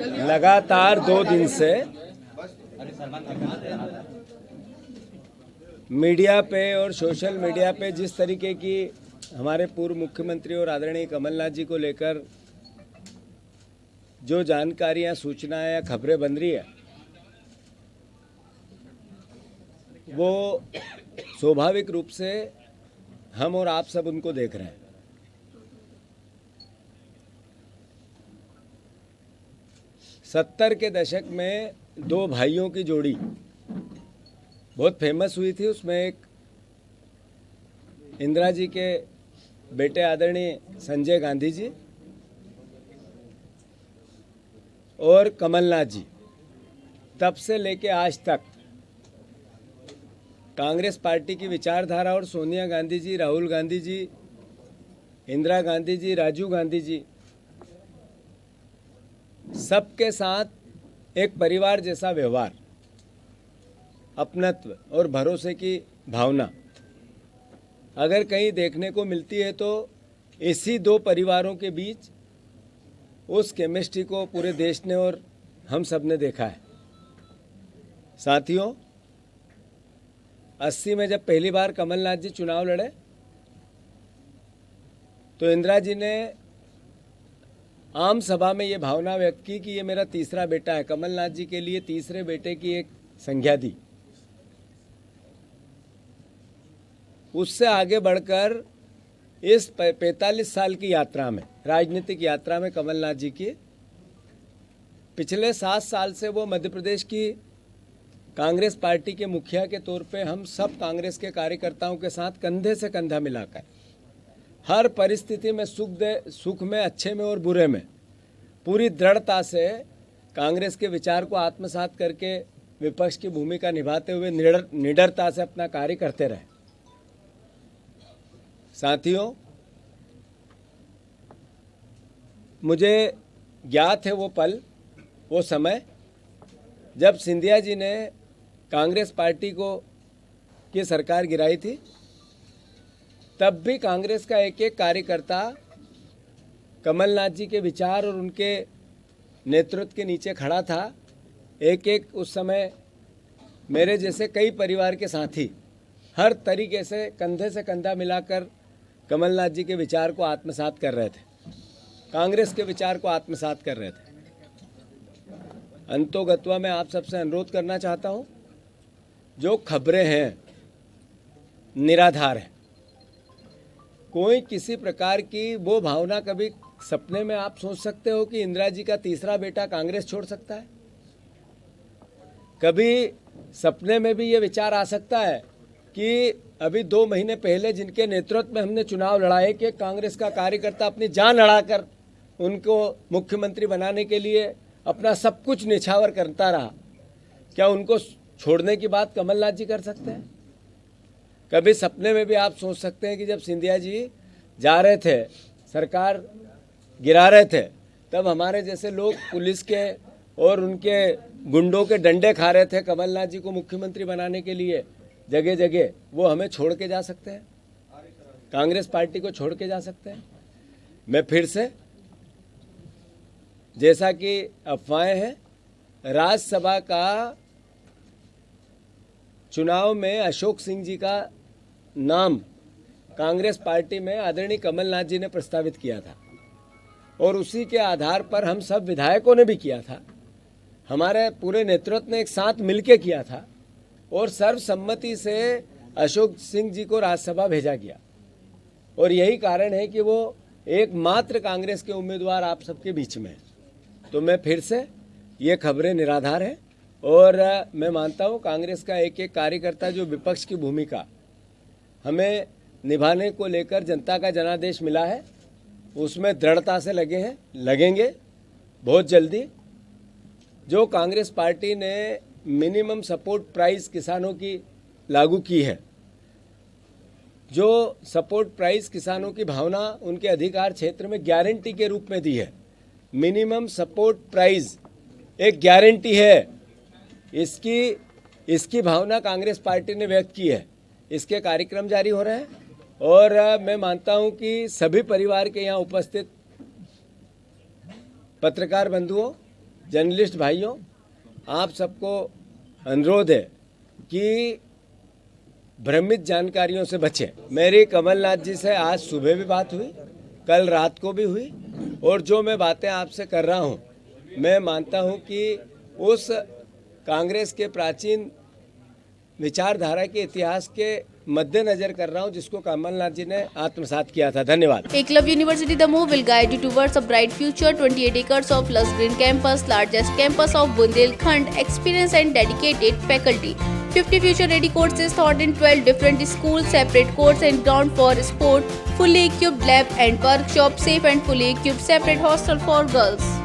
लगातार 2 दिन से मीडिया पे और सोशल मीडिया पे जिस तरीके की हमारे पूर्व मुख्यमंत्री और आदरणीय कमलनाथ जी को लेकर जो जानकारियां, सूचनाएं या खबरें बन रही है, वो स्वाभाविक रूप से हम और आप सब उनको देख रहे हैं। सत्तर के दशक में 2 भाइयों की जोड़ी बहुत फेमस हुई थी। उसमें एक इंदिरा जी के बेटे आदरणीय संजय गांधी जी और कमलनाथ जी। तब से लेके आज तक कांग्रेस पार्टी की विचारधारा और सोनिया गांधी जी, राहुल गांधी जी, इंदिरा गांधी जी, राजीव गांधी जी, सबके साथ एक परिवार जैसा व्यवहार, अपनत्व और भरोसे की भावना अगर कहीं देखने को मिलती है तो इसी 2 परिवारों के बीच उस केमिस्ट्री को पूरे देश ने और हम सब ने देखा है। साथियों, 80 में जब पहली बार कमलनाथ जी चुनाव लड़े तो इंदिरा जी ने आम सभा में ये भावना व्यक्त की कि ये मेरा तीसरा बेटा है। कमलनाथ जी के लिए तीसरे बेटे की एक संज्ञा दी। उससे आगे बढ़कर इस 45 साल की यात्रा में, राजनीतिक यात्रा में कमलनाथ जी की पिछले 7 साल से वो मध्य प्रदेश की कांग्रेस पार्टी के मुखिया के तौर पे हम सब कांग्रेस के कार्यकर्ताओं के साथ कंधे से कंधा मिलाकर हर परिस्थिति में सुख में, अच्छे में और बुरे में पूरी दृढ़ता से कांग्रेस के विचार को आत्मसात करके विपक्ष की भूमिका निभाते हुए निडरता से अपना कार्य करते रहे। साथियों, मुझे ज्ञात है वो पल, वो समय जब सिंधिया जी ने कांग्रेस पार्टी को की सरकार गिराई थी। तब भी कांग्रेस का एक एक कार्यकर्ता कमलनाथ जी के विचार और उनके नेतृत्व के नीचे खड़ा था। एक एक उस समय मेरे जैसे कई परिवार के साथी हर तरीके से कंधा मिलाकर कमलनाथ जी के विचार को आत्मसात कर रहे थे, कांग्रेस के विचार को आत्मसात कर रहे थे। अंतोगत्वा मैं आप सबसे अनुरोध करना चाहता हूं, जो खबरें हैं निराधार है। कोई किसी प्रकार की वो भावना, कभी सपने में आप सोच सकते हो कि इंदिरा जी का तीसरा बेटा कांग्रेस छोड़ सकता है? कभी सपने में भी ये विचार आ सकता है कि अभी 2 महीने पहले जिनके नेतृत्व में हमने चुनाव लड़ाए कि कांग्रेस का कार्यकर्ता अपनी जान लड़ाकर उनको मुख्यमंत्री बनाने के लिए अपना सब कुछ निछावर करता रहा, क्या उनको छोड़ने की बात कमलनाथ जी कर सकते हैं? कभी सपने में भी आप सोच सकते हैं कि जब सिंधिया जी जा रहे थे, सरकार गिरा रहे थे, तब हमारे जैसे लोग पुलिस के और उनके गुंडों के डंडे खा रहे थे कमलनाथ जी को मुख्यमंत्री बनाने के लिए जगह जगह, वो हमें छोड़ के जा सकते हैं? कांग्रेस पार्टी को छोड़ के जा सकते हैं? मैं फिर से, जैसा कि अफवाहें हैं, राज्यसभा का चुनाव में अशोक सिंह जी का नाम कांग्रेस पार्टी में आदरणीय कमलनाथ जी ने प्रस्तावित किया था और उसी के आधार पर हम सब विधायकों ने भी किया था, हमारे पूरे नेतृत्व ने एक साथ मिलकर किया था और सर्वसम्मति से अशोक सिंह जी को राज्यसभा भेजा गया। और यही कारण है कि वो एकमात्र कांग्रेस के उम्मीदवार आप सबके बीच में है। तो मैं फिर से, ये खबरें निराधार हैं और मैं मानता हूँ कांग्रेस का एक एक कार्यकर्ता जो विपक्ष की भूमिका हमें निभाने को लेकर जनता का जनादेश मिला है, उसमें दृढ़ता से लगे हैं, लगेंगे बहुत जल्दी। जो कांग्रेस पार्टी ने मिनिमम सपोर्ट प्राइस किसानों की लागू की है, जो सपोर्ट प्राइस किसानों की भावना उनके अधिकार क्षेत्र में गारंटी के रूप में दी है। मिनिमम सपोर्ट प्राइस एक गारंटी है, इसकी भावना कांग्रेस पार्टी ने व्यक्त की है। इसके कार्यक्रम जारी हो रहे हैं और मैं मानता हूं कि सभी परिवार के यहाँ उपस्थित पत्रकार बंधुओं जर्नलिस्ट भाइयों, आप सबको अनुरोध है कि भ्रमित जानकारियों से बचें। मेरी कमलनाथ जी से आज सुबह भी बात हुई, कल रात को भी हुई, और जो मैं बातें आपसे कर रहा हूं, मैं मानता हूं कि उस कांग्रेस के प्राचीन विचारधारा के इतिहास के मद्देनजर कर रहा हूं, जिसको कमलनाथ जी ने आत्मसात किया था। धन्यवाद। Eklavya University Damoh will guide you towards a bright future. 28 acres of lush green campus, largest campus of Bundelkhand, experienced and dedicated faculty. 50 future-ready courses taught in 12 different schools, separate courts and ground for sport, fully equipped lab and workshop, safe and fully equipped separate hostel for girls.